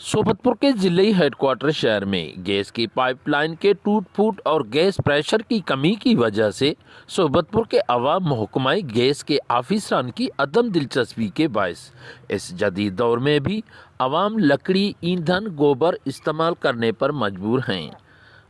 सोबतपुर के जिले हेडक्वार्टर शहर में गैस की पाइपलाइन के टूट फूट और गैस प्रेशर की कमी की वजह से सोबतपुर के अवाम महकमाई गैस के आफिसरान की अदम दिलचस्पी के बायस इस जदीद दौर में भी अवाम लकड़ी, ईंधन, गोबर इस्तेमाल करने पर मजबूर हैं।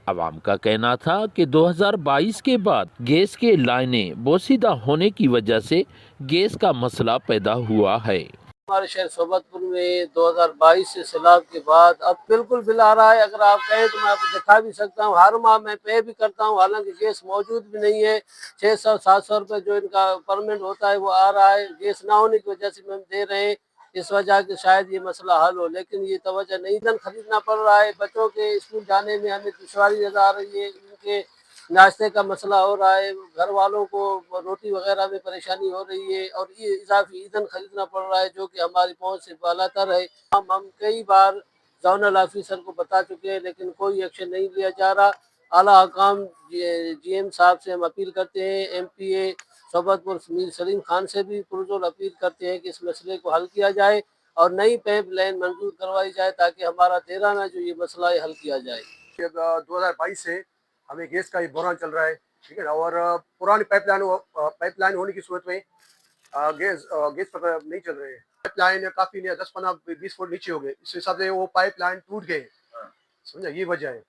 अवाम का कहना था कि 2022 के बाद गैस के लाइनें बोसीदा होने की वजह से गैस का मसला पैदा हुआ है। हमारे शहर सोबतपुर में 2022 से सैलाब के बाद अब बिल्कुल बिल आ रहा है। अगर आप कहें तो मैं आपको दिखा भी सकता हूँ। हर माह मैं पे भी करता हूँ, हालांकि गैस मौजूद भी नहीं है। 600-700 रुपये जो इनका परमेंट होता है वो आ रहा है। गैस ना होने की वजह से हम दे रहे हैं, इस वजह के शायद ये मसला हल हो, लेकिन ये तवज्जो नहीं। ईंधन खरीदना पड़ रहा है, बच्चों के स्कूल जाने में हमें दुश्वारी नजर आ रही है। उनके नाश्ते का मसला हो रहा है, घर वालों को रोटी वगैरह में परेशानी हो रही है और ये इजाफी ईंधन खरीदना पड़ रहा है जो कि हमारी पहुंच से बालातर है। हम कई बार जोनल ऑफिसर को बता चुके हैं, लेकिन कोई एक्शन नहीं लिया जा रहा। आला हकाम जीएम साहब से हम अपील करते हैं, एमपीए सोबतपुर मीर सलीम खान से भी पुरजोर अपील करते हैं कि इस मसले को हल किया जाए और नई पाइप लाइन मंजूर करवाई जाए ताकि हमारा तेराना जो ये मसला है हल किया जाए। 2022 से हमें गैस का ये बहरान चल रहा है, ठीक है ना। और पुरानी पाइपलाइन होने की सूरत में गैस पर नहीं चल रहे हैं। पाइपलाइन काफ़ी 10-15-20 फुट नीचे हो गए, इस हिसाब से वो पाइपलाइन टूट गए। समझा, ये वजह है।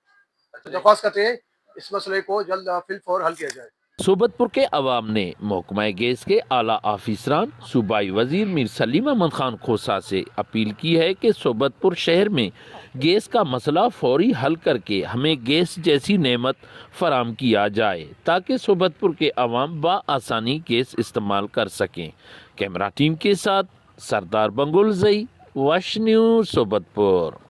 तो दरख्वास्त करते हैं इस मसले को जल्द फिल हल किया जाए। सोबतपुर के अवाम ने महकमा गैस के आला आफिसरान सूबाई वजीर मीर सलीम अहमद खान खोसा से अपील की है कि सोबतपुर शहर में गैस का मसला फौरी हल करके हमें गैस जैसी नेमत फराम किया जाए ताकि सोबतपुर के अवाम बआसानी गैस इस्तेमाल कर सकें। कैमरा टीम के साथ सरदार बंगुल जई, वश न्यूज़ सोबतपुर।